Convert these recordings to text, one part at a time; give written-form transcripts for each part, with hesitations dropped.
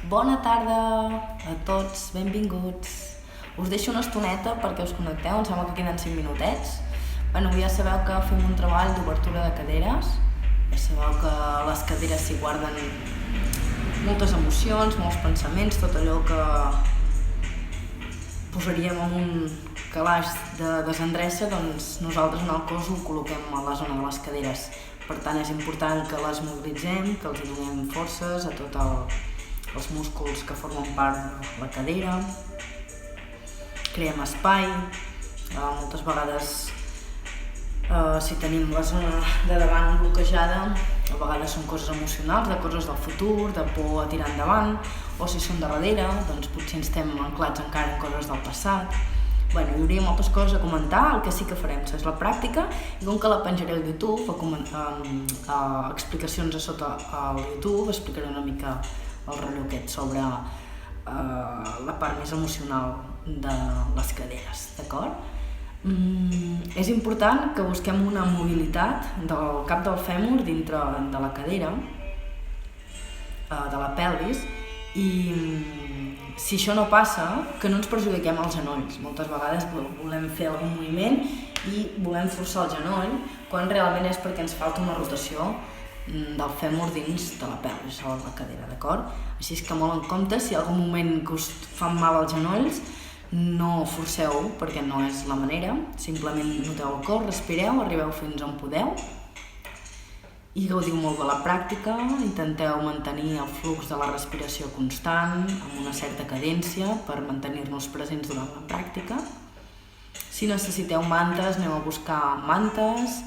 Bona tarda a tots, benvinguts. Us deixo una estoneta perquè us connecteu, em sembla que queden 5 minutets. Bueno, ja sabeu que fem un treball d'obertura de caderes. Ja sabeu que les caderes s'hi guarden moltes emocions, molts pensaments, tot allò que posaríem en un calaix de desendreça, doncs nosaltres en el cos ho col·loquem a la zona de les caderes. Per tant, és important que les mobilitzem, que els donem forces a tots els músculs que formen part de la cadera. Creem espai. Moltes vegades, si tenim la zona de davant bloquejada, a vegades són coses emocionals, de coses del futur, de por a tirar endavant, o si són de darrere, doncs potser estem anclats encara en coses del passat. Bueno, hi hauria moltes coses a comentar. El que sí que farem és la pràctica, i com que la penjaré al YouTube, explicacions a sota al YouTube, explicaré una mica el rotllo aquest sobre la part més emocional de les caderes, d'acord? És important que busquem una mobilitat del cap del fèmur dintre de la cadera, de la pelvis, i si això no passa, que no ens perjudiquem els genolls. Moltes vegades volem fer algun moviment i volem forçar el genoll, quan realment és perquè ens falta una rotació del fèmur dins de la pelvis o de la cadera, d'acord? Així que molt en compte, si en algun moment que us fan mal els genolls, no forceu, perquè no és la manera, simplement noteu el cos, respireu, arribeu fins on podeu i gaudiu molt de la pràctica. Intenteu mantenir el flux de la respiració constant, amb una certa cadència, per mantenir-nos presents durant la pràctica. Si necessiteu mantes, aneu a buscar mantes,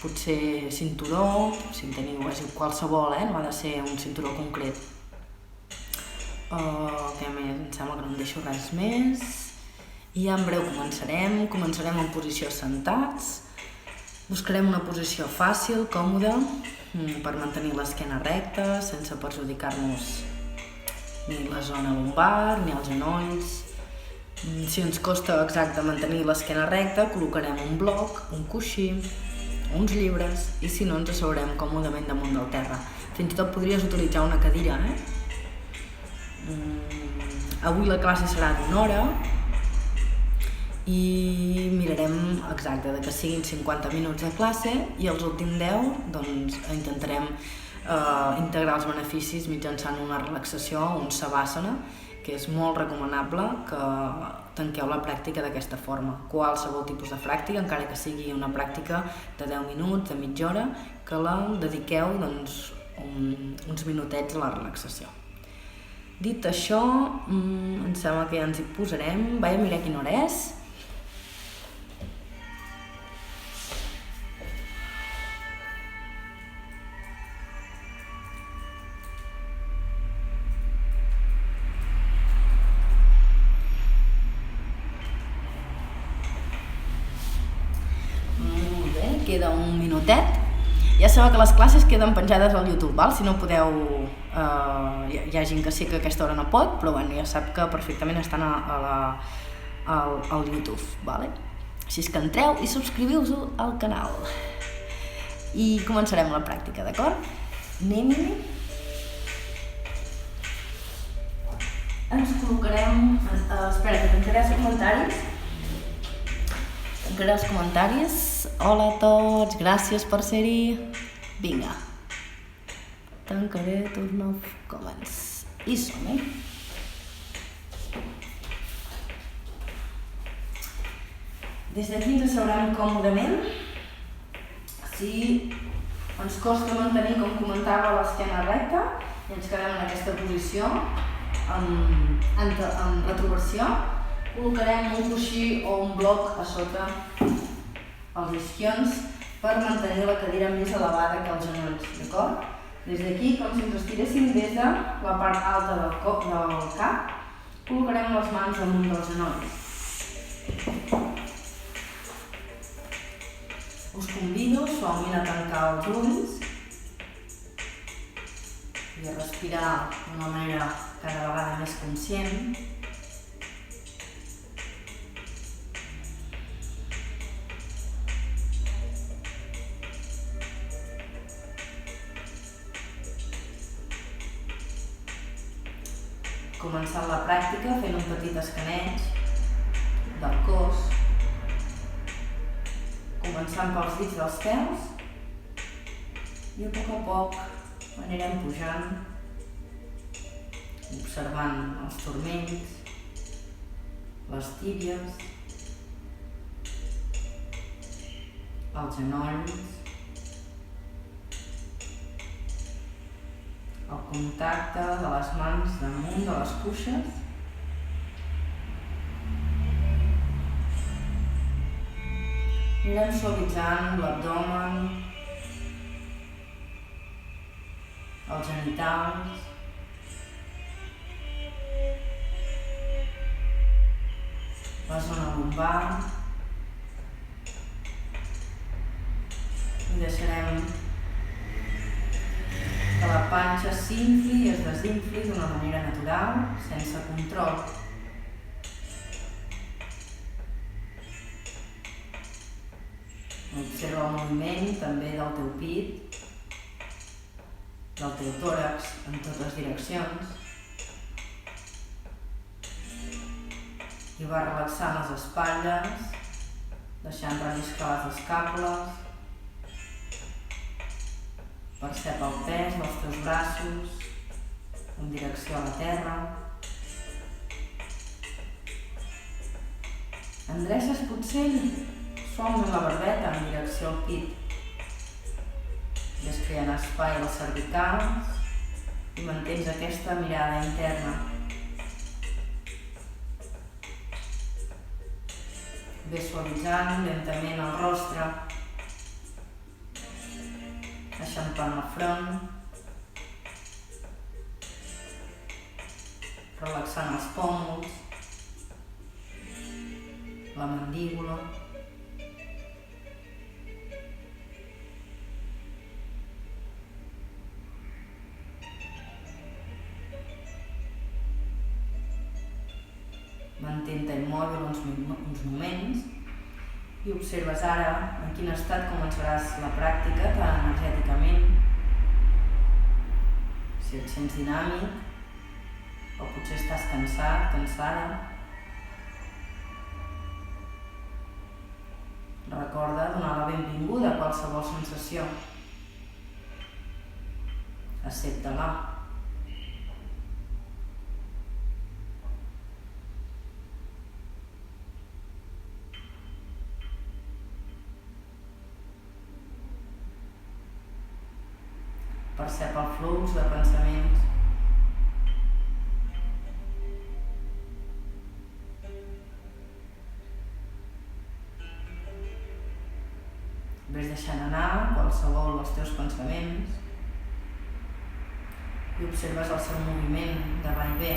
potser cinturó, si en teniu qualsevol, no ha de ser un cinturó concret. Què més? Em sembla que no em deixo res més. I en breu començarem en posició sentats. Buscarem una posició fàcil, còmoda, per mantenir l'esquena recta, sense perjudicar-nos ni la zona lumbar ni els genolls. Si ens costa exacte mantenir l'esquena recta, col·locarem un bloc, un coixí, uns llibres, i si no, ens asseurem còmodament damunt del terra. Fins i tot podries utilitzar una cadira, Avui la classe serà d'1 hora i mirarem exacte que siguin 50 minuts de classe, i els últims 10 doncs intentarem integrar els beneficis mitjançant una relaxació, un savasana, que és molt recomanable que tanqueu la pràctica d'aquesta forma. Qualsevol tipus de pràctica, encara que sigui una pràctica de 10 minuts, de mitja hora, que la dediqueu uns minutets a la relaxació. Dit això, em sembla que ja ens hi posarem. Vaig a mirar quina hora és. Molt bé, queda un minutet. Ja sabeu que les classes queden penjades al YouTube, val? Si no podeu, hi ha gent que sí que a aquesta hora no pot, però bueno, ja sap que perfectament estan al YouTube, vale? Així que entreu i subscriviu-vos al canal. I començarem la pràctica, d'acord? Anem-hi. Ens col·locarem... Espera, que tancaré els comentaris. Tancaré els comentaris. Hola a tots, gràcies per ser-hi. Vinga. Tancaré tots els coments. I som-hi. Des d'aquí ens asseurem còmodament. Si ens costa mantenir, com comentava, l'esquena recta, i ens quedem en aquesta posició, en retroversió, col·locarem un coixí o un bloc a sota els isquions per mantenir la cadira més elevada que els genolls, d'acord? Des d'aquí, com si ens estiréssim des de la part alta del cap, col·locarem les mans damunt dels genolls. Us convido suaument a tancar els ulls i a respirar d'una manera cada vegada més conscient. Començant la pràctica fent un petit escaneig del cos, començant pels dits dels peus i a poc anirem pujant, observant els turmells, les tíbies, els genolls, el contacte de les mans damunt de les cuixes. Anirem suavitzant l'abdomen, els genitals, la zona lumbar i deixarem que la panxa s'infli i es desinfli d'una manera natural, sense control. Observa el moviment també del teu pit, del teu tòrax en totes direccions i va relaxant les espatlles, deixant relliscar les escàpules. Percep el pes dels teus braços en direcció a la terra. Endreces potser suaument la barbeta en direcció al pit. Ves creant espai als cervicals i mantens aquesta mirada interna. Ves suavitzant lentament el rostre, eixampant el front, relaxant els pòmuls, la mandíbula. Mantén-te immòbil uns moments i observes ara en quin estat començaràs la pràctica tan energèticament. Si et sents dinàmic o potser estàs cansat, cansada. Recorda donar la benvinguda a qualsevol sensació. Accepta-la. Percep el flux de pensaments. Ves deixant anar qualsevol dels teus pensaments i observes el seu moviment de va i ve.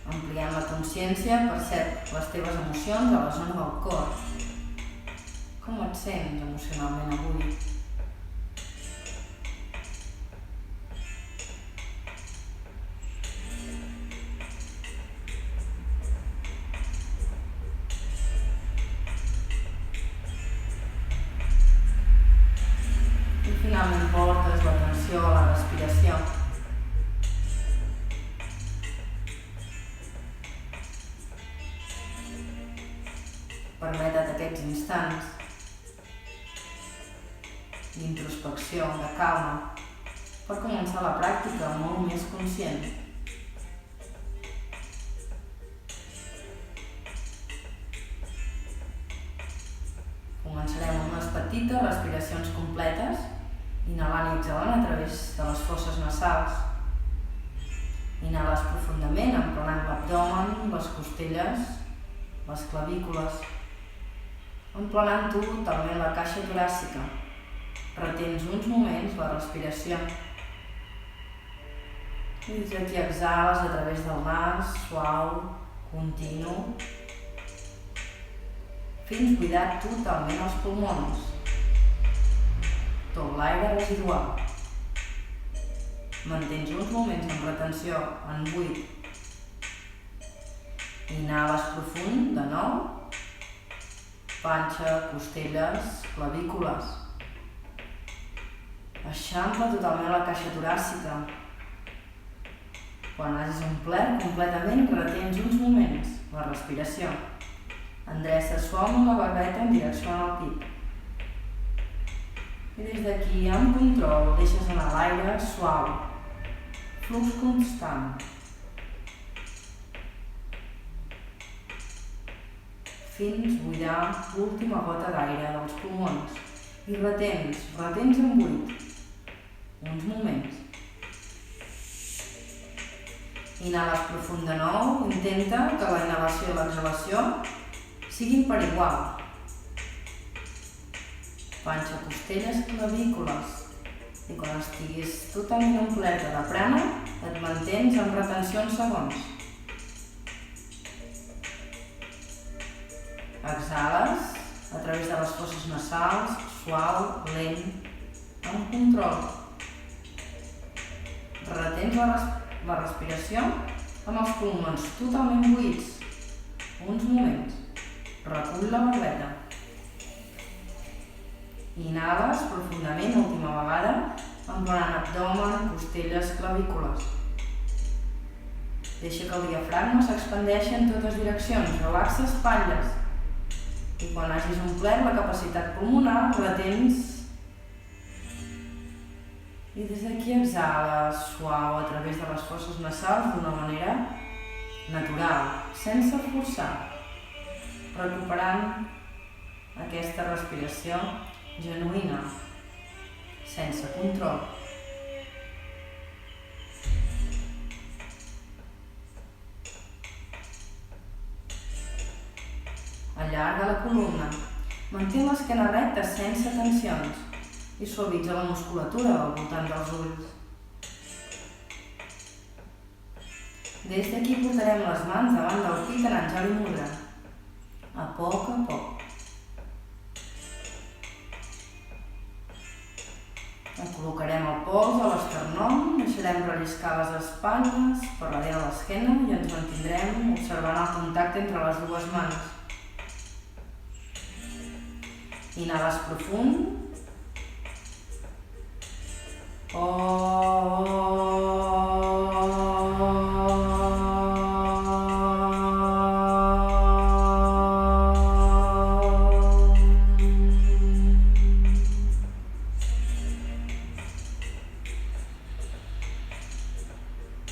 Ampliant la consciència, percep les teves emocions a la zona del cor. Com et sents emocionalment avui? I finalment portes l'atenció a la respiració. Permeta't aquests instants d'introspecció, de calma, per començar la pràctica molt més conscient. Començarem amb unes petites respiracions completes, inhalant i exhalant a través de les fosses nasals. Inhales profundament, emplenant l'abdomen, les costelles, les clavícules, emplenant-ho totalment la caixa toràcica. Retens uns moments la respiració. I des d'aquí exhales a través del nas, suau, continu. fins buidar totalment els pulmons. Tot l'aire residual. Mantens uns moments amb retenció en buit. Inhales profund, de nou. Panxa, costelles, clavícules. Eixampla totalment la caixa toràcica. Quan hagis omplert completament, retens uns moments la respiració. Endreça suaument la barbeta en direcció al pit. I des d'aquí, amb control, deixes anar l'aire suau. Flux constant. Fins buidar l'última gota d'aire dels pulmons. I retens en buit. Uns moments. Inhales profund de nou. Intenta que la inhalació i l'exhalació siguin per igual. Panxa, costelles, clavícules. I quan estiguis totalment completa de prana, et mantens en retenció uns segons. Exhales a través de les fosses nasals, suau, lent, amb control. Retens la respiració amb els pulmons totalment buits. Uns moments. Recull la barbeta. Inhales profundament, última vegada, emplenant abdomen, costelles, clavícules. Deixa que el diafragma s'expandeixi en totes direccions. Relaxa espatlles. I quan hagis omplert la capacitat pulmonar, retens. I des d'aquí exhales suau a través de les fosses nasals d'una manera natural, sense forçar, recuperant aquesta respiració genuïna, sense control. Allarga la columna, manté l'esquena recta sense tensions i suavitza la musculatura al voltant dels ulls. Des d'aquí portarem les mans davant del pit en Anjali Mudra, a poc. Col·locarem el pols a l'esternum, deixarem relliscar les espatlles per darrere l'esquena i ens mantindrem observant el contacte entre les dues mans. Inhales profund.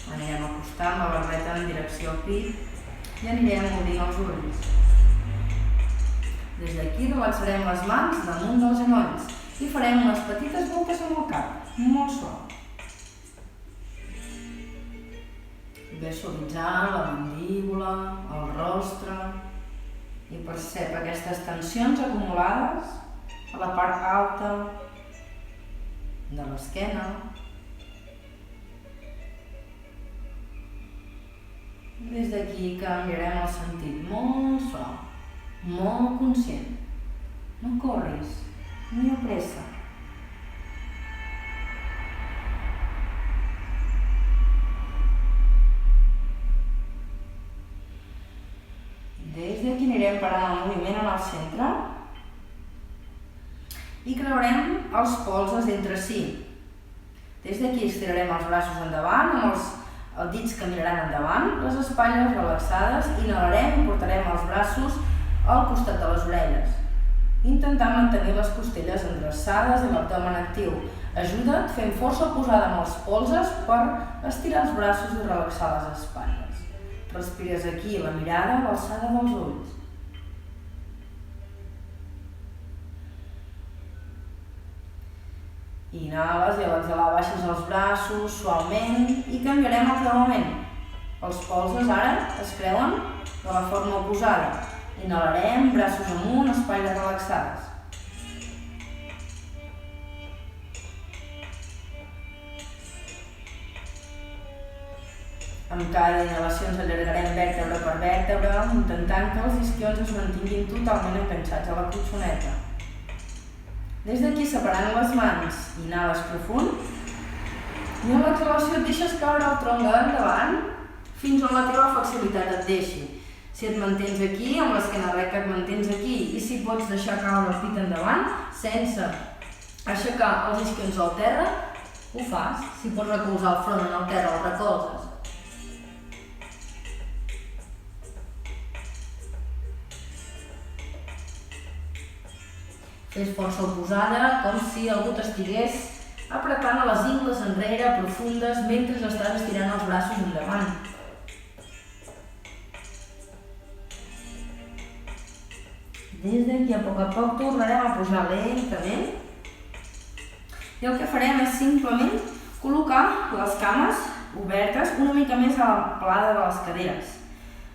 Anirem acostant la barbeta en direcció al pit i anirem obrint els ulls. Des d'aquí relaxarem les mans damunt dels genolls i farem unes petites voltes amb el cap, molt suau. Ves suavitzant la mandíbula, el rostre i percep aquestes tensions acumulades a la part alta de l'esquena. Des d'aquí canviarem el sentit molt suau, molt conscient. No corris, no hi ha pressa. Des d'aquí anirem parant el moviment en el centre i creurem els polzes entre si. Des d'aquí estirarem els braços endavant amb els dits que miraran endavant, les espatlles relaxades, inhalarem i portarem els braços al costat de les orelles. Intentant mantenir les costelles endreçades i l'abdomen actiu. Ajuda't fent força posada amb els polzes per estirar els braços i relaxar les espatlles. Respires aquí, la mirada a l'alçada dels ulls. Inhales i a l'exhalar baixes els braços suaument i canviarem el creuament. Els polzes ara es creuen de la forma oposada. Inhalarem, braços amunt, espatlles relaxades. Amb cada inhalació ens allargarem vèrtebra per vèrtebra, intentant que els isquions es mantinguin totalment enganxats a la cotxoneta. Des d'aquí, separant les mans, inhales profund i amb l'exhalació et deixes caure el tronc endavant fins on la teva flexibilitat et deixi. Si et mantens aquí, amb l'esquena recta et mantens aquí, i si pots deixar caure el pit endavant sense aixecar els isquions al terra, ho fas. Si pots recolzar el front en el terra, el recolzes. Fes força oposada, com si algú t'estigués apretant a les ingles enrere, profundes, mentre estàs estirant els braços endavant. Des d'aquí, a poc, tornarem a pujar lentament. I el que farem és simplement col·locar les cames obertes una mica més a l'amplada de les caderes.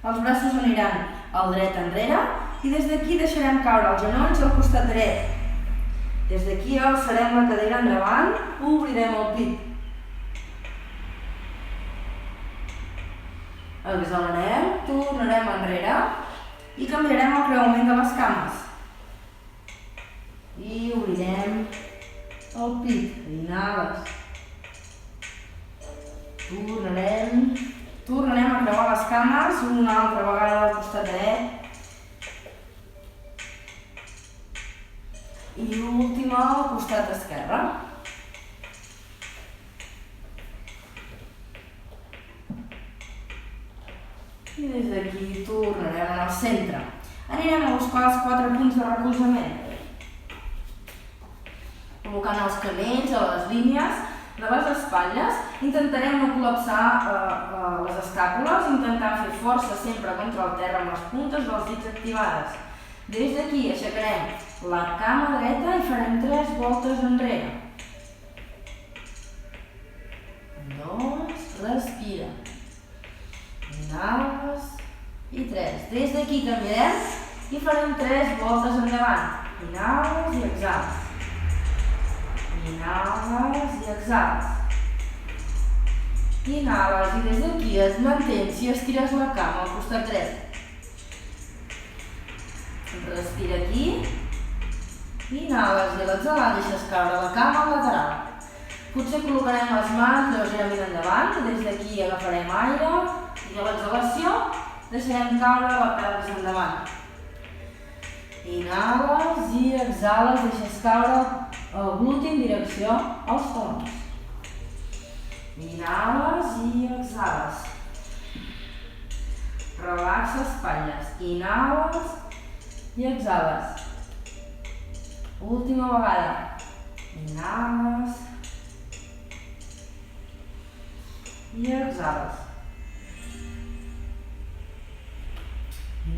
Els braços aniran al dret enrere i des d'aquí deixarem caure els genolls al costat dret. Des d'aquí alçarem la cadera endavant, obrirem el pit. Exhalarem, tornarem enrere i canviarem el creuament de les cames. I obrirem el pit. Inhales. Tornarem a creuar les cames una altra vegada al costat dret. I l'última al costat esquerre. I des d'aquí tornarem al centre. Anirem a buscar els 4 punts de recolzament. Col·locant els canells a les línies de les espatlles, intentarem no col·lapsar les escàpules, intentant fer força sempre contra el terra amb les puntes dels dits activades. Des d'aquí aixecarem la cama dreta i farem 3 voltes enrere. 2, respira. Inhales i 3. Des d'aquí canviarem i farem 3 voltes endavant. Inhales i exhales. Inhales i exhales. Inhales i des d'aquí et mantens i estires la cama al costat dret. Respira aquí. Inhales i a l'exhalar deixes caure la cama lateral. Potser col·locarem les mans lleugerament endavant, des d'aquí agafarem aire i a l'exhalació deixarem caure la pelvis endavant. Inhales i exhales, deixes caure el gluti en direcció als talons. Inhales i exhales. Relaxa espatlles. Inhales i exhales. Última vegada. Inhales i exhales.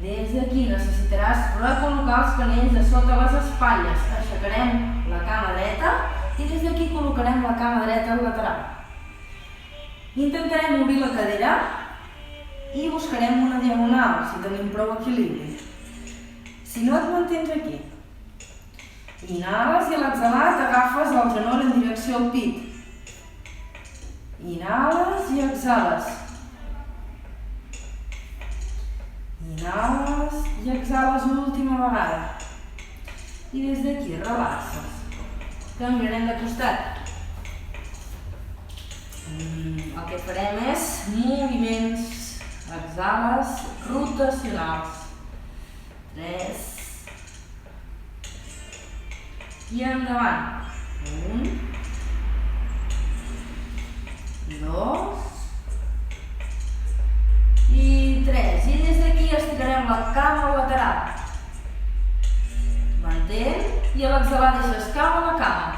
Des d'aquí necessitaràs recol·locar els canells a sota les espatlles. Aixecarem la cama dreta i des d'aquí col·locarem la cama dreta al lateral. Intentarem obrir la cadera i buscarem una diagonal, si tenim prou equilibri. Si no et mantens aquí. Inhales i a l'exhalar t'agafes el genoll en direcció al pit. Inhales i exhales. Inhales i exhales l'última vegada. I des d'aquí relaxes. Canviarem de costat. El que farem és moviments, exhales, rotacionals. 3. I endavant. 1, 2 i 3. I des d'aquí estirarem la cama lateral. Mantén i a l'exhalar deixes caure la cama.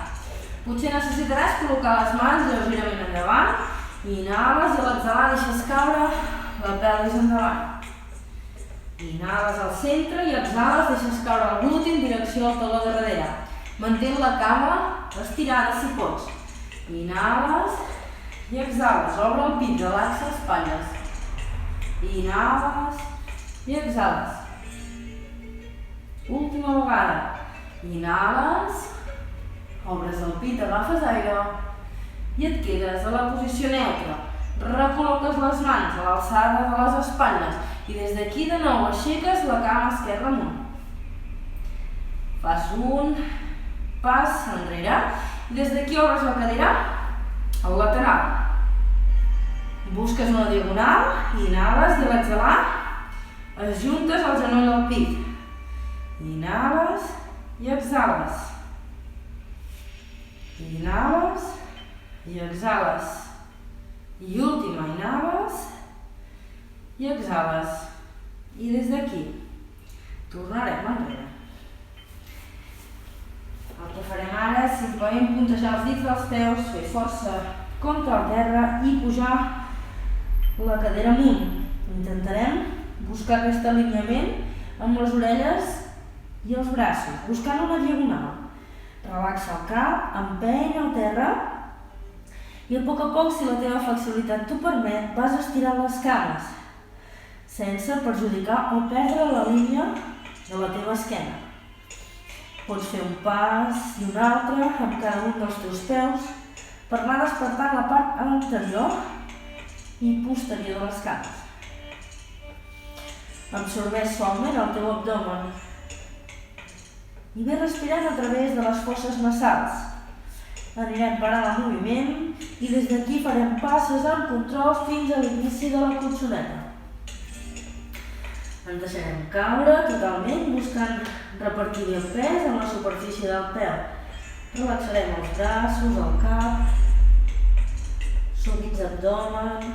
Potser necessitaràs col·locar les mans lleugerament endavant. Inhales i a l'exhalar deixes caure la pelvis endavant. Inhales al centre i exhales, deixes caure el gluti en direcció al taló de darrere. Mantén la cama estirada si pots. Inhales i exhales, obre el pit, relaxa espatlles. Inhales i exhales. Última vegada. Inhales, obres el pit, agafes aire i et quedes a la posició neutra. recol·loques les mans a l'alçada de les espatlles i des d'aquí de nou aixeques la cama esquerra amunt. Fas un pas enrere i des d'aquí obres la cadira al lateral. Busques una diagonal i inhales i a l'exhalar ajuntes el genoll al pit. Inhales i exhales. Inhales i exhales. I última, inhales i exhales. I des d'aquí tornarem enrere. El que farem ara és simplement puntejar els dits dels peus, fer força contra el terra i pujar la cadera amunt. Intentarem buscar aquest alineament amb les orelles i els braços, buscant una diagonal. Relaxa el cap, empeny el terra i a poc, si la teva flexibilitat t'ho permet, vas estirant les cames sense perjudicar o perdre la línia de la teva esquena. Pots fer un pas i un altre amb cada un dels teus peus per anar despertant la part anterior i posterior de les cames. Absorbeix suaument el teu abdomen i ve respirant a través de les fosses nasals. Anirem parant el moviment i des d'aquí farem passes amb control fins a l'inici de la cotsoneta. Ens deixarem caure totalment buscant repartir el pes en la superfície del peu. Relaxarem els braços, el cap, súbits abdomen.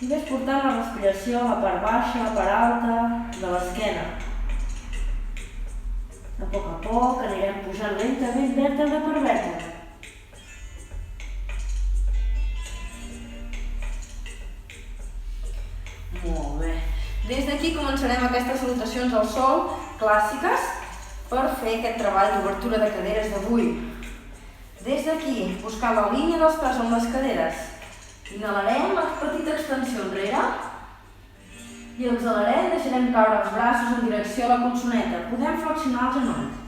I ves portant la respiració a la part baixa, a la part alta de l'esquena. A poc anirem pujant lentament vèrtebra per vèrtebra. Molt bé. Des d'aquí començarem aquestes salutacions al sol clàssiques per fer aquest treball d'obertura de caderes d'avui. Des d'aquí, buscant la línia dels peus amb les caderes, inhalarem la petita extensió enrere i exhalarem, deixarem caure els braços en direcció a la consoneta. Podem flexionar els genolls.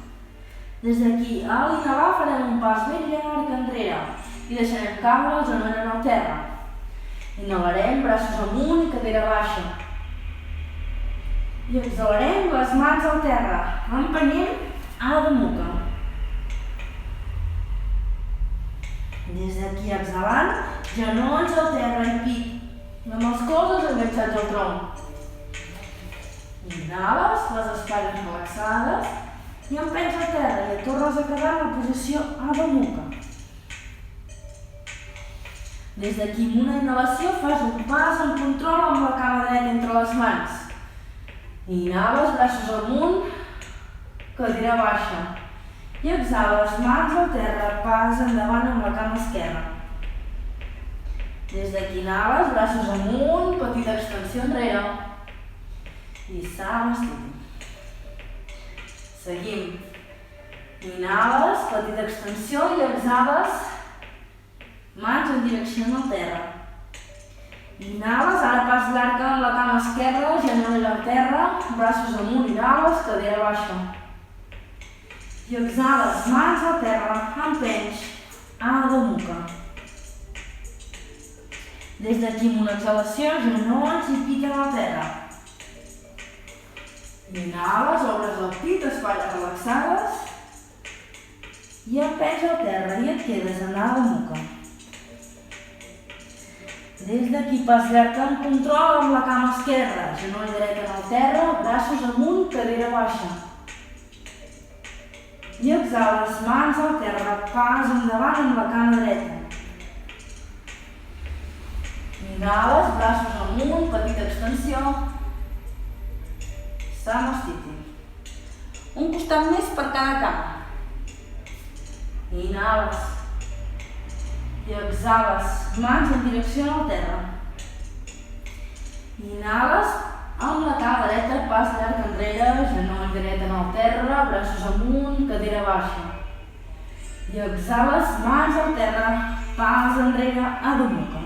Des d'aquí, a l'inhalar farem un pas ben llarg enrere i deixarem caure el genoll en el terra. Inhalarem, braços amunt i cadera baixa. I exhalarem les mans al terra, empenyent a la nuca. Des d'aquí exhalant, genolls al terra i pit, amb els colzes enganxats al tronc. Inhales, les espatlles relaxades i empenys al terra i et tornes a quedar en la posició a la nuca. Des d'aquí, amb una inhalació, fas un pas amb control amb la cama dreta entre les mans. Inhales, braços amunt, cadira baixa. I exhales, mans al terra, pas endavant amb la cama esquerra. Des d'aquí inhales, braços amunt, petita extensió enrere. I Samasthiti. Seguim. Inhales, petita extensió i exhales, mans en direcció al terra. Inhales, ara pas llarg amb la cama esquerra, genoll al terra, braços amunt, inhales, cadera baixa. I exhales, mans al terra, empenys, Adho Mukha. Des d'aquí amb una exhalació, genolls i pit en la terra. Inhales, obres el pit, espatlles relaxades i empenys al terra i et quedes en Adho Mukha. Des d'aquí pas llarg amb control amb la cama esquerra, genoll dret en el terra, braços amunt, cadera baixa. I exhales, mans al terra, pas endavant amb la cama dreta. Inhales, braços amunt, petita extensió. Samasthiti. Un costat més per cada cama. Inhales. I exhales, mans en direcció al terra. Inhales, amb la cama dreta, pas llarg enrere, genoll dret en el terra, braços amunt, cadera baixa. I exhales, mans al terra, pas enrere, Adho Mukha.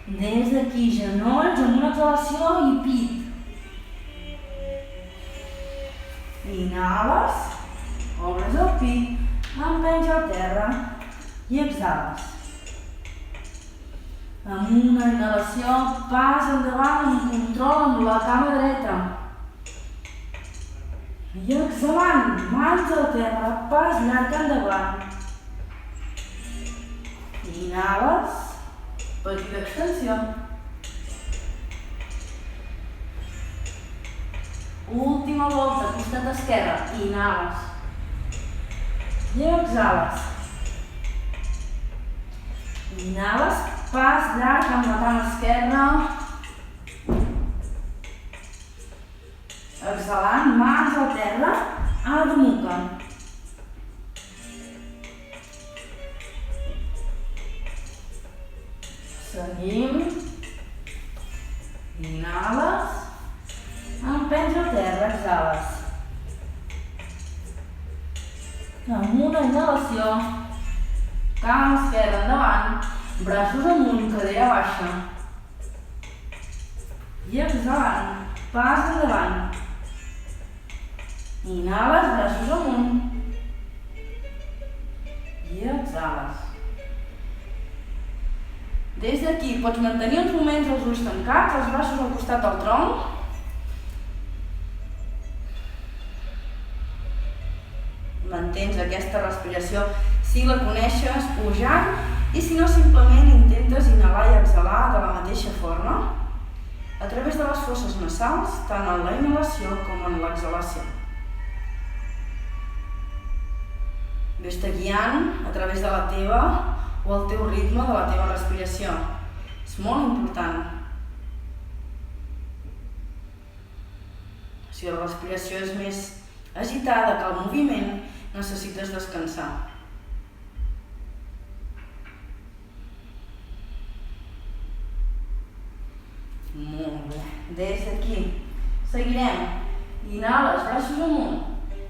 Des d'aquí, genolls amb una exhalació i pit. Inhales, obres el pit, empenys al terra, i exhales. Amb una inhalació, pas endavant amb control amb la cama dreta. I exhalant, mans al terra, pas llarg endavant. Inhales, petita extensió. Última volta, costat esquerre, inhales. I exhales. Inhales, pas llarg amb la cama esquerra. Exhalant, mans al terra, Adho Mukha. Seguim. Inhales. Empens al terra, exhales. Amb una inhalació, cama esquerra endavant, braços amunt, cadera baixa. I exhalant, pas endavant. Inhales, braços amunt. I exhales. Des d'aquí pots mantenir uns moments els ulls tancats, els braços al costat del tronc. Mantens aquesta respiració, si la coneixes, pujant, i si no, simplement intentes inhalar i exhalar de la mateixa forma, a través de les fosses nasals, tant en la inhalació com en l'exhalació. Ves-te guiant a través de la teva o el teu ritme de la teva respiració. És molt important. Si la respiració és més agitada que el moviment, necessites descansar. Molt bé. Des d'aquí seguirem. Inhales, braços amunt.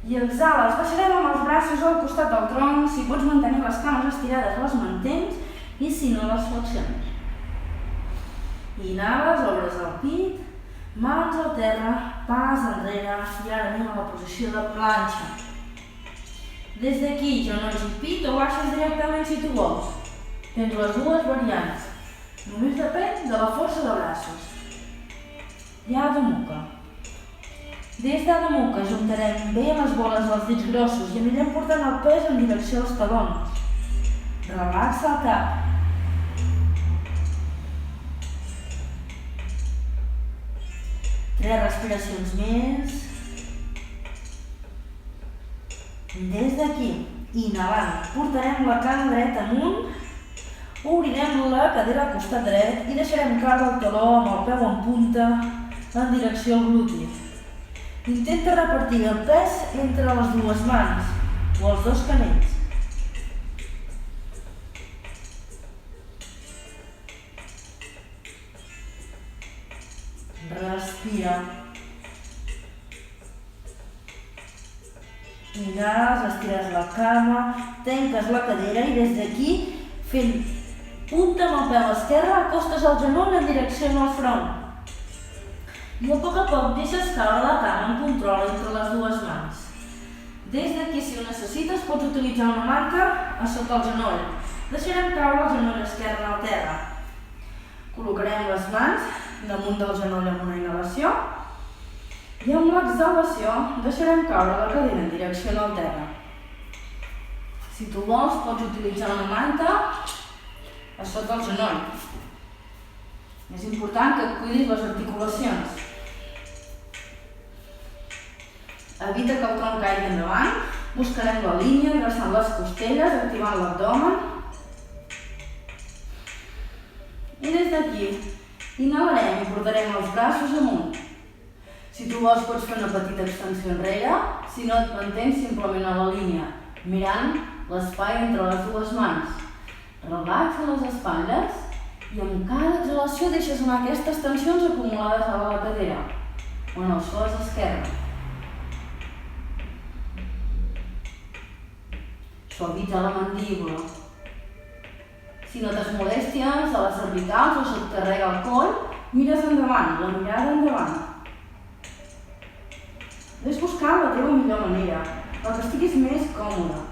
I exhales, baixarem amb els braços al costat del tronc. Si pots mantenir les cames estirades, les mantens, i si no, les flexiones. Inhales, obres el pit, mans al terra, pas enrere, i ara anem a la posició de planxa. Des d'aquí, genolls i pit, o baixes directament si tu vols. Tens les dues variants. Només depèn de la força de braços. I Adho Mukha. Des d'Adho Mukha ajuntarem bé les boles dels dits grossos i anirem portant el pes en direcció als talons. Relaxa el cap. Tres respiracions més. Des d'aquí, inhalant, portarem la cama dreta amunt, obrirem la cadera al costat dret i deixarem caure el taló amb el peu en punta en direcció al gluti. Intenta repartir el pes entre les dues mans o els dos canells. Respira. Inhales, estires la cama, tanques la cadera i des d'aquí, fent punta amb el peu esquerre, acostes el genoll en direcció al front. I a poc deixes caure la cama amb control entre les dues mans. Des d'aquí, si ho necessites, pots utilitzar una marca a sota el genoll. Deixarem caure el genoll esquerre al terra. Col·locarem les mans damunt del genoll amb una inhalació i amb l'exhalació deixarem caure la cadira en direcció al terra. Si tu vols, pots utilitzar una manta a sota el genoll. És important que et cuidis les articulacions. Evita que el tronc caigui endavant. Buscarem la línia, endreçant les costelles, activant l'abdomen. I des d'aquí, inhalarem i portarem els braços amunt. Si tu vols, pots fer una petita extensió enrere. Si no, et mantens simplement a la línia, mirant l'espai entre les dues mans. Relaxa les espatlles i amb cada exhalació deixes anar aquestes tensions acumulades a la cadera o en el psoas esquerre. Suavitza la mandíbula. Si notes molèsties a les cervicals o se't carrega el coll, mires endavant, la mirada endavant. Ves buscant la teva millor manera, la que estiguis més còmode.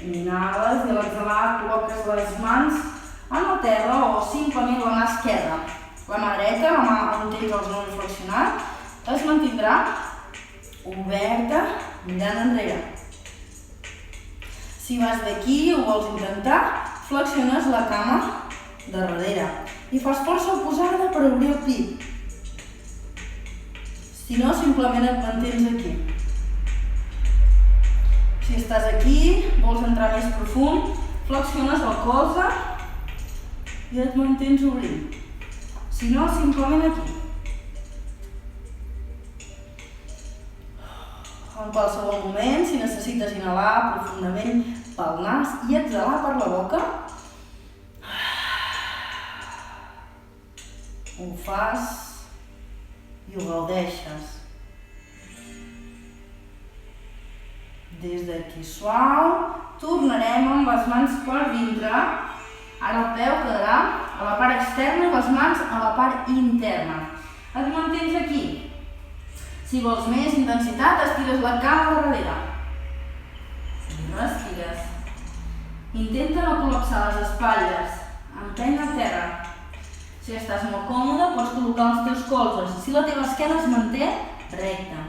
Inhales i a l'exhalar col·loques les mans en el terra o simplement la mà esquerra. La mà dreta, la mà on tens els genolls flexionats, es mantindrà oberta, mirant enrere. Si vas d'aquí o vols intentar, flexiones la cama de darrere i fas força oposada per obrir el pit. Si no, simplement et mantens aquí. Si estàs aquí, vols entrar més profund, flexiones el colze i et mantens obrint. Si no, simplement aquí. En qualsevol moment, si necessites inhalar profundament pel nas i exhalar per la boca, ho fas i ho gaudeixes. Des d'aquí suau, tornarem amb les mans per dintre. Ara el peu quedarà a la part externa i les mans a la part interna. Et mantens aquí. Si vols més intensitat, estires la cama de darrere. I respires. Intenta no col·lapsar les espatlles. Empeny a terra. Si estàs molt còmode, pots col·locar els teus colzes. Si la teva esquena es manté recta.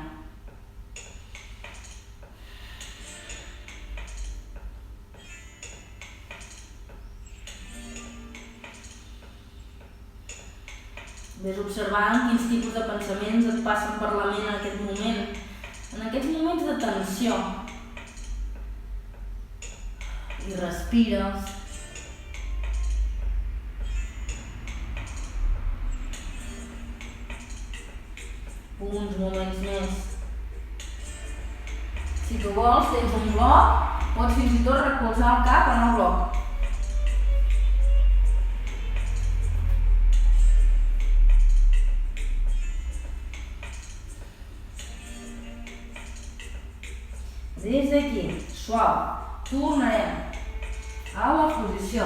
Ves observant quins tipus de pensaments et passen per la ment en aquest moment, en aquests moments de tensió. I respires. Uns moments més. Si tu vols, tens un bloc, pots fins i tot recolzar el cap en el bloc. Des d'aquí, suau, tornarem a la posició.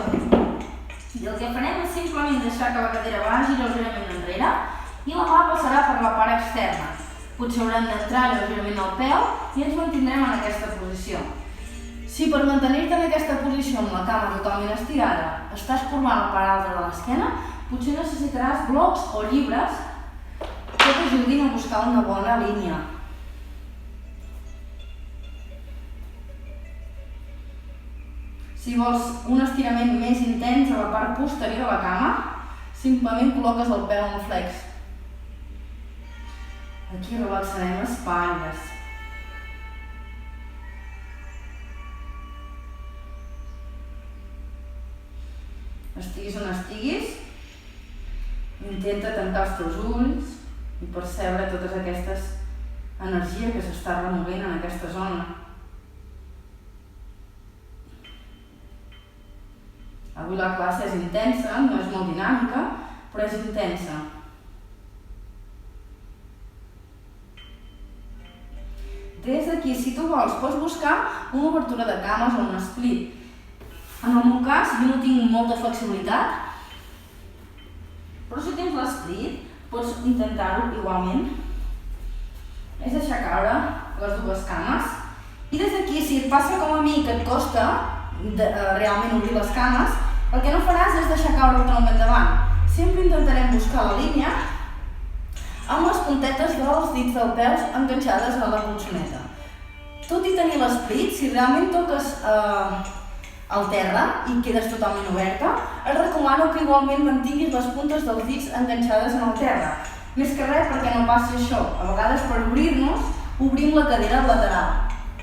I el que farem és simplement deixar que la cadera vagi lleugerament enrere i la mà passarà per la part externa. Potser haurem d'entrar lleugerament al peu i ens mantindrem en aquesta posició. Si per mantenir-te en aquesta posició amb la cama totalment estirada estàs corbant la part alta de l'esquena, potser necessitaràs blocs o llibres que t'ajudin a buscar una bona línia. Si vols un estirament més intens a la part posterior de la cama, simplement col·loques el peu en flex. Aquí relaxarem espatlles. Estiguis on estiguis, intenta tancar els teus ulls i percebre totes aquestes energies que s'està removent en aquesta zona. Avui la classe és intensa, no és molt dinàmica, però és intensa. Des d'aquí, si tu vols, pots buscar una obertura de cames o un split. En el meu cas, jo no tinc molta flexibilitat, però si tens l'split, pots intentar-ho igualment. És deixar caure les dues cames. I des d'aquí, si et passa com a mi que et costa realment obrir les cames, el que no faràs és deixar caure el tronc endavant. Sempre intentarem buscar la línia amb les puntetes dels dits dels peus enganxades a la colxoneta. Tot i tenir l'esplit, si realment toques al terra i quedes totalment oberta, et recomano que igualment mantinguis les puntes dels dits enganxades en el terra. Més que res perquè no passi això. A vegades per obrir-nos, obrim la cadera lateral.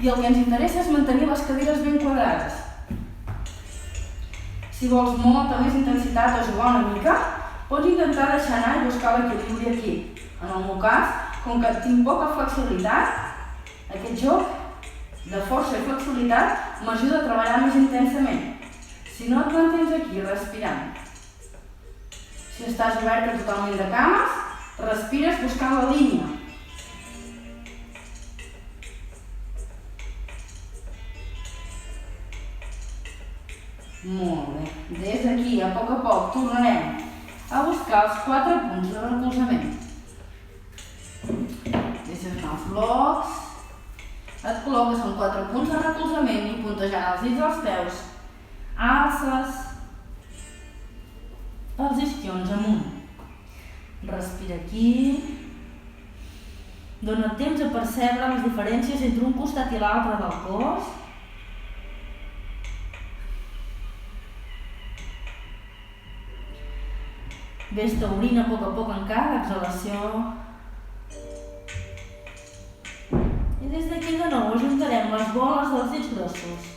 I el que ens interessa és mantenir les caderes ben quadrades. Si vols molta més intensitat o jugar una mica, pots intentar deixar anar i buscar l'equilibri aquí. En el meu cas, com que tinc poca flexibilitat, aquest joc de força i flexibilitat m'ajuda a treballar més intensament. Si no et mantens aquí, respirant. Si estàs oberta totalment de cames, respires buscant la línia. Molt bé. Des d'aquí, a poc, tornarem a buscar els 4 punts de recolzament. Deixes anar els blocs Et col·loques en 4 punts de recolzament i puntejant els dits dels peus. Alces els isquions amunt. Respira aquí. Dóna temps a percebre les diferències entre un costat i l'altre del cos. Ves taurint a poc en cada exhalació. I des d'aquí de nou ajuntarem les boles dels dits grossos.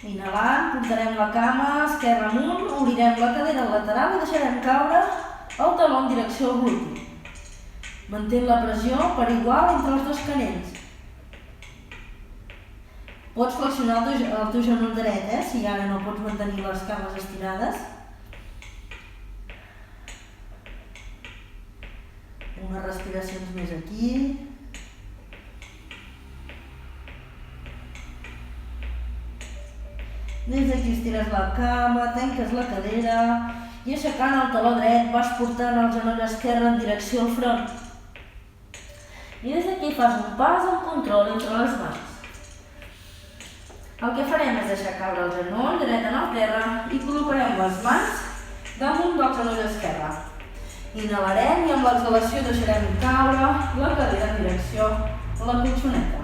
Inhalant, portarem la cama esquerra amunt, obrirem la cadera lateral i deixarem caure el taló en direcció al gluti. Mantén la pressió per igual entre els dos canells. Pots flexionar el teu genoll dret, si ara no pots mantenir les cames estirades. Unes respiracions més aquí. Des d'aquí estires la cama, tanques la cadera i aixecant el taló dret vas portant el genoll esquerre en direcció al front. I des d'aquí fas un pas amb control entre les mans. El que farem és deixar caure el genoll dret en el terra i col·locarem les mans damunt del genoll esquerre. Inhalarem i amb l'exhalació deixarem caure la cadera en direcció a la colxoneta.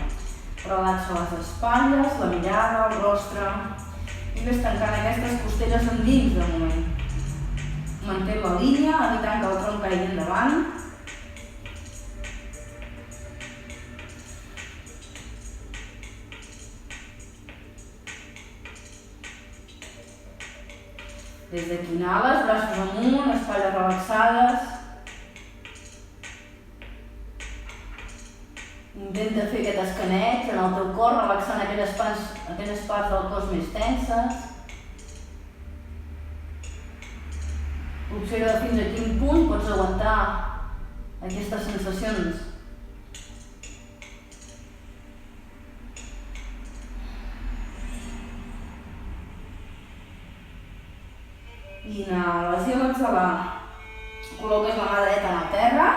Relaxa les espatlles, la mirada, el rostre i ves tancant aquestes costelles endins de moment. Mantén la línia, evitant que el tronc caigui endavant. Des d'aquí inhales, braços amunt, espatlles relaxades. Intenta fer aquest escaneig en el teu cos, relaxant aquelles parts del cos més tenses. Observa fins a quin punt pots aguantar aquestes sensacions. Inhales i a l'exhalar col·loques la mà dreta en el terra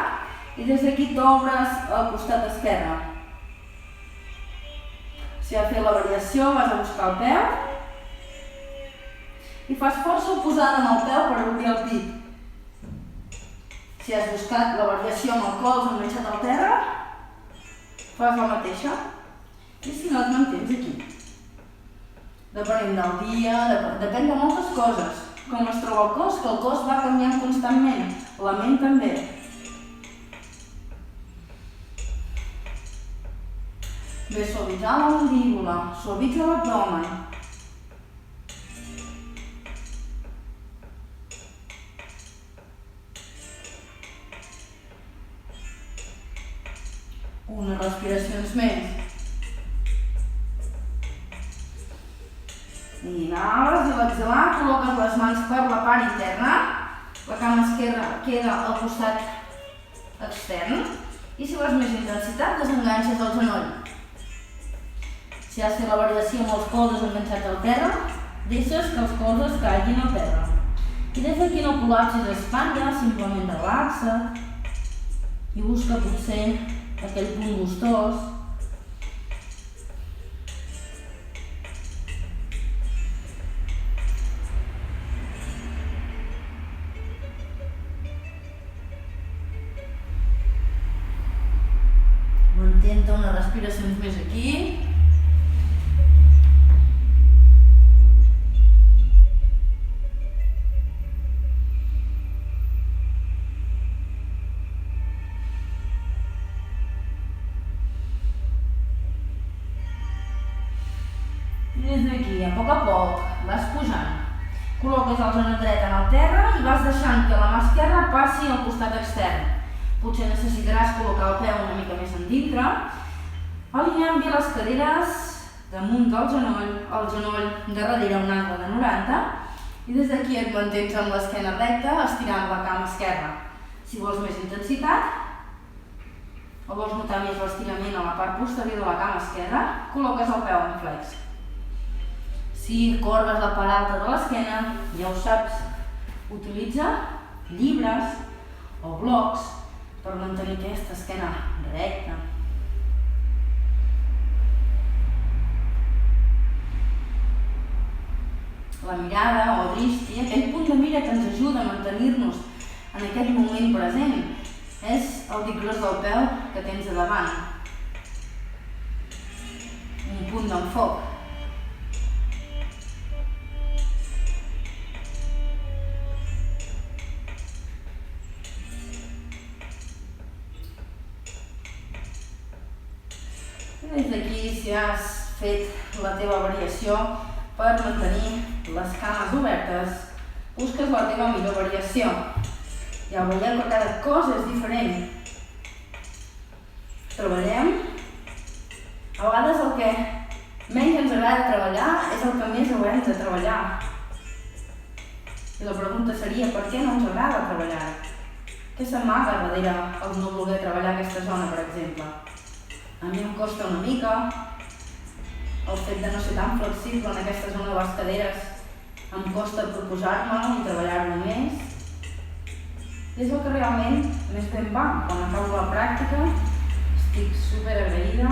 i des d'aquí t'obres al costat esquerre. Si has fet la variació vas a buscar el peu i fas força posada amb el peu per obrir el pit. Si has buscat la variació amb el colze enganxat al terra, fas la mateixa i si no et mantens aquí. Depenent del dia, depèn de moltes coses. Com es troba el cos, que el cos va canviant constantment, la ment també. Ve suavitzant la mandíbula, suavitza l'abdomen. Unes respiracions més. Inhales i a l'exhalar col·loques les mans per la part interna. La cama esquerra queda al costat extern. I si vols més intensitat, desenganxes el genoll. Si has fet la variació amb els colzes enganxats al terra, deixes que els colzes caiguin al terra. I des d'aquí no col·lapsis espatlla, simplement relaxa't i busca potser aquell punt gustós. Mantén-te unes respiracions més aquí. I des d'aquí, a poc, vas pujant. Col·loques el genoll dret en el terra i vas deixant que la mà esquerra passi al costat extern. Potser necessitaràs col·locar el peu una mica més endintre. Alineant bé les caderes damunt del genoll, el genoll de darrere un angle de 90 i des d'aquí et mantens amb l'esquena recta estirant la cama esquerra. Si vols més intensitat o vols notar més l'estirament a la part posterior de la cama esquerra, col·loques el peu en flex. Si corbes la part alta de l'esquena, ja ho saps, utilitza llibres, o blocs per mantenir aquesta esquena recta. la mirada o dristi, aquell punt de mira que ens ajuda a mantenir-nos en aquest moment present, és el dit gros del peu que tens a davant. Un punt d'enfoc. I des d'aquí, si has fet la teva variació per mantenir les cames obertes, busques la teva millor variació. Ja ho veiem que cada cosa és diferent. Treballem. A vegades el que menys ens agrada treballar és el que més haurem de treballar. I la pregunta seria, per què no ens agrada treballar? Què s'amaga darrere el no voler treballar aquesta zona, per exemple? A mi em costa una mica el fet de no ser tan flexible en aquesta zona de les caderes. Em costa proposar-me i treballar-ho més. I és el que realment més ben va. Quan acabo la pràctica estic super agraïda,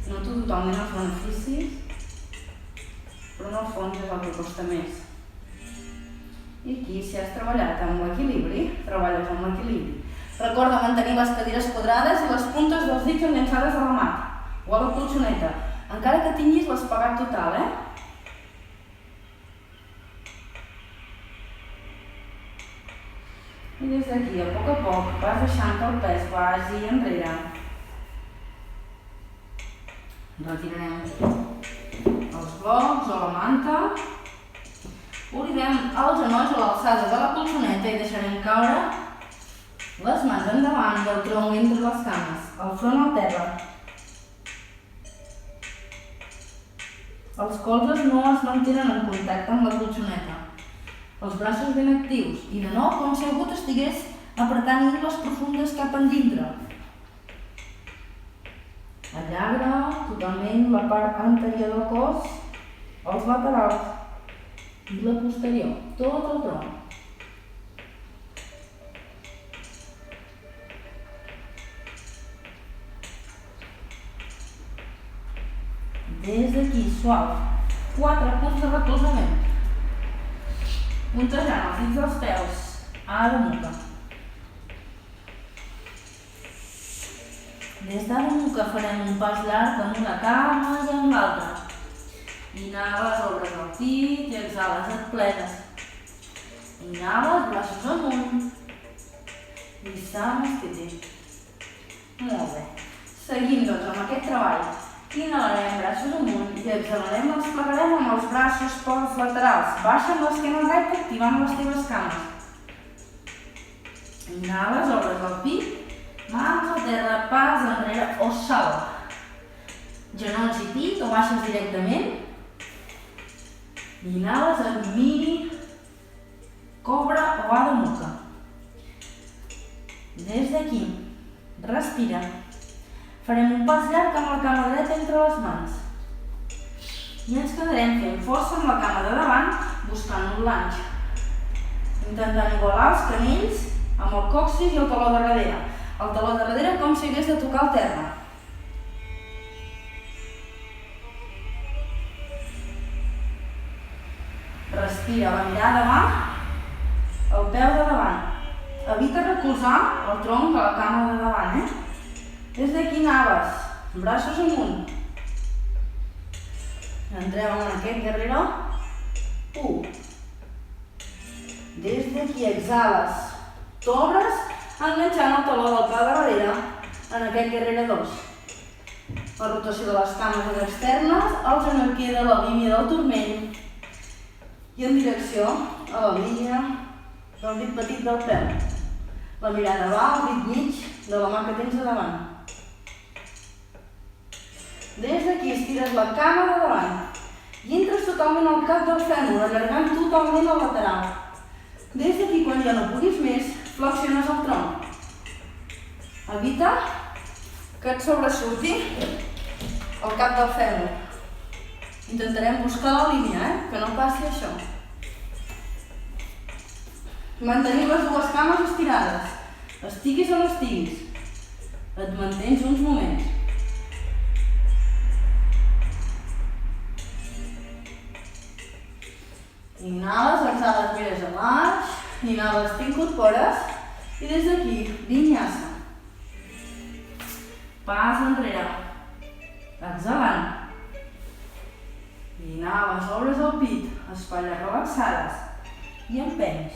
noto totalment els beneficis, però en el fons és el que costa més. I aquí, si has treballat amb l'equilibri, treballes amb l'equilibri. Recorda mantenir les cadires quadrades i les puntes dels dits enganxades a la mat o a la colxoneta, encara que tinguis l'espagat total, I des d'aquí, a poc, vas deixant que el pes vagi enrere. Retirarem els blocs o la manta. Obrirem els genolls a l'alçada de la colxoneta i deixarem caure les mans endavant del tronc entre les cames, el front al terra. Els colzes no es mantenen en contacte amb la colxoneta. Els braços ben actius i de nou com si algú t'estigués apretant ungles profundes cap endintre. Allarga totalment la part anterior del cos, els laterals i la posterior, tot el tronc. Des d'aquí, suau, 4 punts de recolzament. Puntejant els dits dels peus, Adho Mukha. Des d'Adho Mukha farem un pas llarg amb una cama i amb l'altra. Inhales, obres el pit i exhales, et plegues. Inhales, braços amunt. I Samastiti. Molt bé. Seguim doncs amb aquest treball. Inhalarem braços amunt i exhalarem, els plegarem amb els braços pels laterals. Baixa amb l'esquena recta, activant les teves cames. Inhales, obres el pit, mans a terra, pas enrere o salt. Genolls i pit o baixes directament. Inhales amb mini, cobra o Adho Mukha. Des d'aquí, respira. Farem un pas llarg amb la cama dreta entre les mans. I ens quedarem fent força amb la cama de davant, buscant un lunge. Intentant igualar els canells amb el còccix i el taló de darrere. El taló de darrere com si hagués de tocar el terra. Respira, la mirada va al peu de davant. Evita recolzar el tronc de la cama de davant, Des d'aquí anaves, braços amunt. Entrem en aquest guerrero. 1. Des d'aquí exhales. T'obres enganxant el taló del peu darrere en aquest guerrero 2. La rotació de les cames externes, el genoll queda a la línia del turmell i en direcció a la línia del dit petit del peu. La mirada va al dit mig de la mà que tens a davant. Des d'aquí estires la cama de davant i entres totalment al cap del fèmur, allargant totalment el lateral. Des d'aquí, quan ja no puguis més, flexiones el tronc. Evita que et sobresurti el cap del fèmur. Intentarem buscar la línia, que no passi això. Mantenir les dues cames estirades. Estiguis on estiguis. Et mantens uns moments. Inhales, exhales, mires a baix. Inhales, t'incorpores. I des d'aquí, vinyassa. Pas enrere. Exhalant. Inhales, obres el pit, espatlles relaxades. I empenys.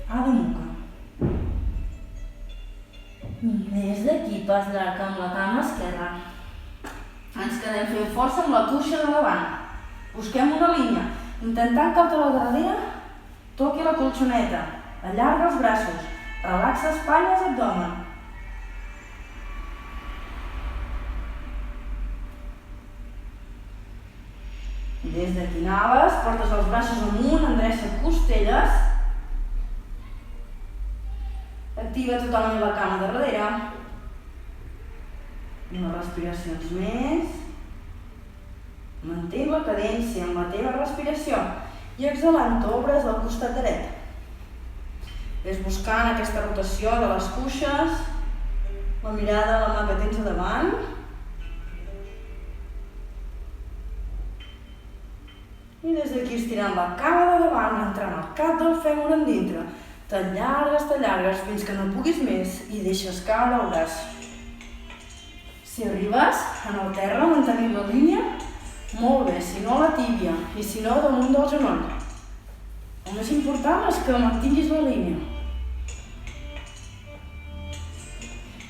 Adho Mukha. Des d'aquí, pas llarg amb la cama esquerra. Ens quedem fent força amb la cuixa de davant. Busquem una línia, intentant que el taló de darrere toqui la colxoneta. Allarga els braços, relaxa espatlles i abdomen. Des d'aquí inhales, portes els braços amunt, endreça costelles. Activa totalment la cama de darrere. Unes respiracions més. Mantén la cadència amb la teva respiració i exhalant t'obres al costat dret. Ves buscant aquesta rotació de les cuixes, la mirada a la mà que tens a davant. I des d'aquí estirant la cama de davant, entrant el cap del fèmur endintre. T'allargues fins que no puguis més i deixes caure el braç. Si arribes en el terra, mantenint la línia, molt bé, si no la tíbia i si no damunt del genoll. El més important és que mantinguis la línia.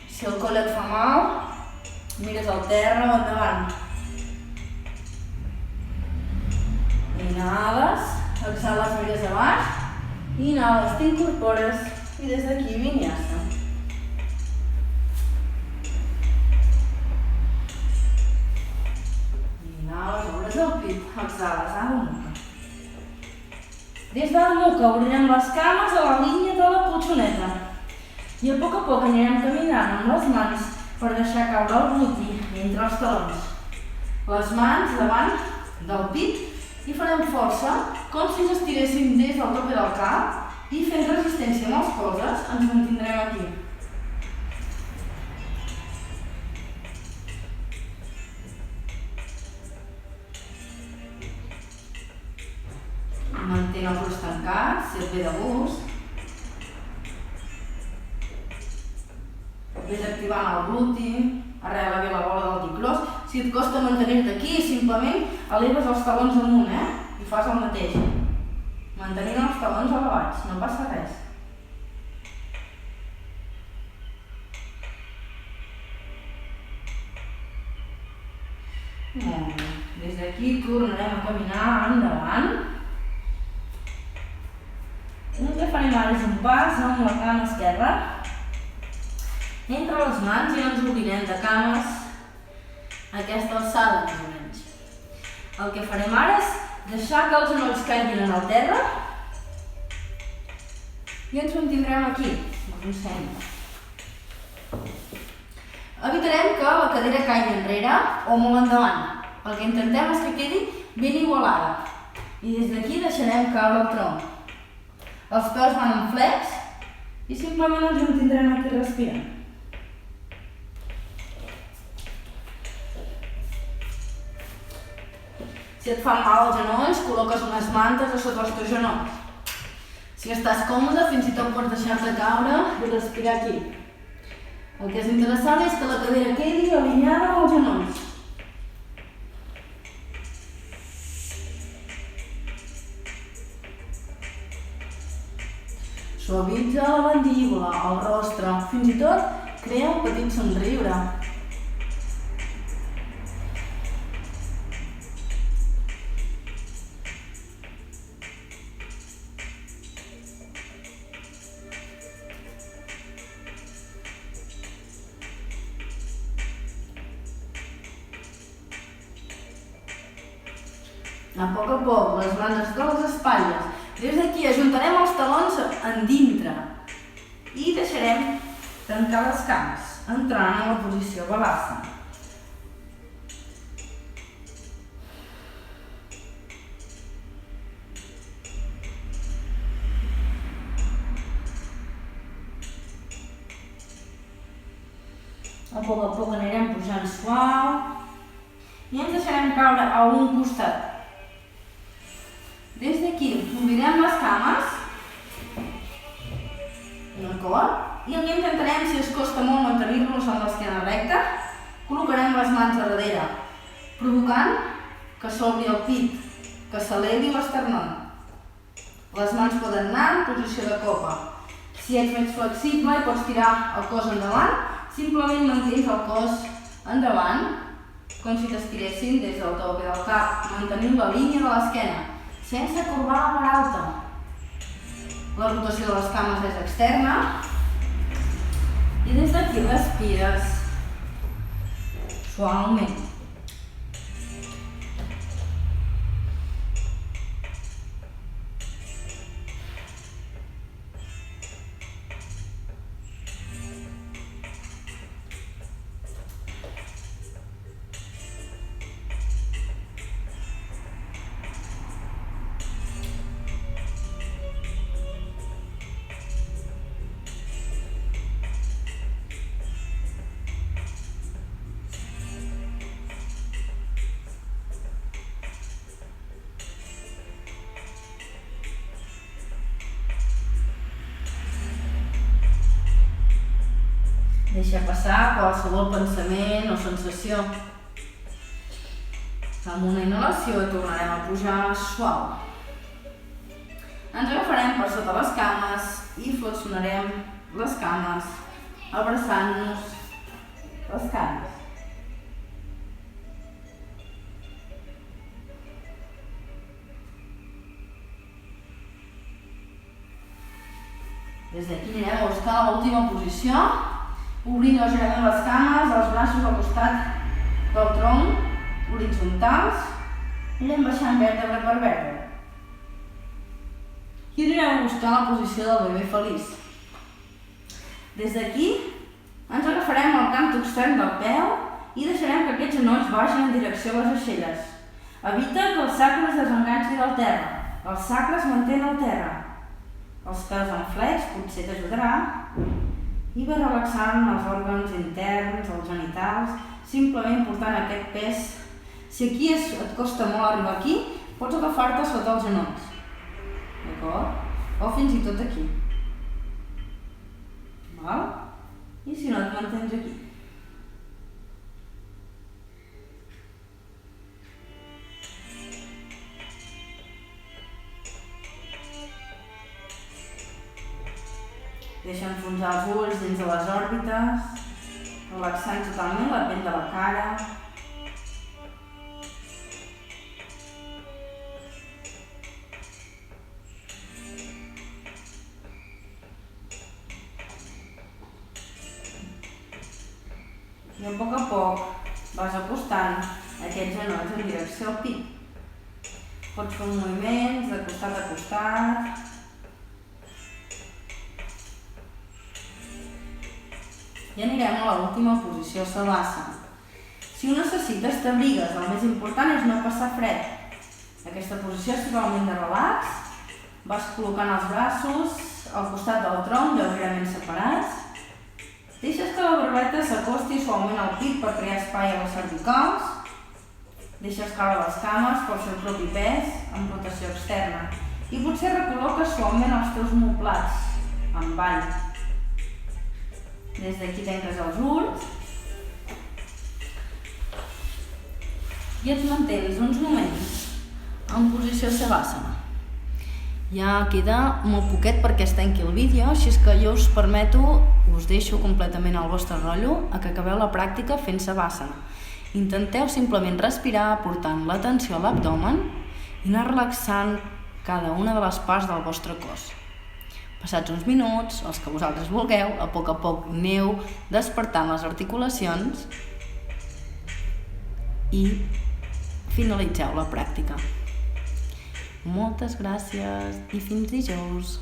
Si el coll et fa mal, mires al terra o endavant. Inhales, exhales, mires a baix. Inhales, t'incorpores i des d'aquí vinyassa. Inhales, obres el pit, exhales, Adho Mukha. Des d'Adho Mukha obrirem les cames a la línia de la colxoneta. I a poc anirem caminant amb les mans per deixar caure el gluti entre els talons. Les mans davant del pit i farem força com si ens estiréssim des del tope del cap i fent resistència amb els colzes ens mantindrem aquí. Mantén els ulls tancats, si et ve de gust. Ves activant el gluti, arregla bé la bola del dicrós. Si et costa mantenir-te aquí, simplement eleves els talons amunt, i fas el mateix. Mantenint els talons elevats, no passa res. Molt bé. Des d'aquí tornarem a caminar endavant. El que farem ara és un pas amb la cama esquerra entre les mans i ens obrirem de cames a aquesta alçada, més o menys. El que farem ara és deixar que els genolls caiguin en el terra i ens mantindrem aquí, com sempre. Evitarem que la cadera caigui enrere o molt endavant. El que intentem és que quedi ben igualada. I des d'aquí deixarem caure el tronc. Els peus van en flex i simplement ens mantindrem aquí respirant. Si et fan mal els genolls, col·loques unes mantes a sota els teus genolls. Si estàs còmode, fins i tot pots deixar-te caure i respirar aquí. El que és interessant és que la cadera quedi alineada amb els genolls. Suavitza la mandíbula, el rostre, fins i tot crea un petit somriure. A poc, les mans a sota les espatlles. Des d'aquí ajuntarem els talons endintre i deixarem tancar les cames, entrant en la posició Balasana. A poc anirem pujant suau i ens deixarem caure a un costat. Des d'aquí Unirem les cames, d'acord? I el que intentarem, si es costa molt mantenir-nos amb l'esquena recta, col·locarem les mans a darrere, provocant que s'obri el pit, que s'elevi l'esternón. Les mans poden anar en posició de copa. Si ets més flexible i pots tirar el cos endavant, simplement mantens el cos endavant, com si t'estiressin des del tope del cap, mantenint la línia de l'esquena, sense corbar la part alta. La rotació de les cames és externa i des d'aquí respires suaument. Deixa passar qualsevol pensament o sensació. Amb una inhalació tornarem a pujar suau. Ens agafarem per sota les cames i flexionarem les cames, abraçant-nos les cames. Des d'aquí anirem a buscar l'última posició, obrint lleugerament les cames, els braços al costat del tronc, horitzontals, i anem baixant vèrtebra per vèrtebra. I anirem a buscar la posició del bebè feliç. Des d'aquí ens agafarem el canto extern del peu i deixarem que aquests genolls vagin en direcció a les aixelles. Evita que el sacre es desenganxi del terra. El sacre es manté al terra. Els peus en flex potser t'ajudarà. I va relaxant els òrgans interns, els genitals, simplement portant aquest pes. Si aquí et costa molt arribar aquí, pots agafar-te sota els genolls. D'acord? O fins i tot aquí. Val? I si no, et mantens aquí. Deixa enfonsar els ulls dins de les òrbites, relaxant totalment la pell de la cara. I a poc vas acostant aquests genolls en direcció al pit. Pots fer moviments de costat a costat. I anirem a l'última posició, Savasana. Si ho necessites, t'abrigues. El més important és no passar fred. Aquesta posició és totalment de relax. Vas col·locant els braços al costat del tronc, lleugerament separats. Deixes que la barbeta s'acosti suaument al pit per crear espai a les cervicals. Deixes caure les cames pel seu propi pes, amb rotació externa. I potser recol·loques suaument els teus omoplats, en ball. Des d'aquí tanques els ulls i et mantens uns moments en posició Savasana. Ja queda molt poquet perquè es tanqui el vídeo, així que jo us permeto, us deixo completament al vostre rotllo a que acabeu la pràctica fent Savasana. Intenteu simplement respirar portant l'atenció a l'abdomen i anar relaxant cada una de les parts del vostre cos. Passats uns minuts, els que vosaltres vulgueu, a poc aneu despertant les articulacions i finalitzeu la pràctica. Moltes gràcies i fins dijous!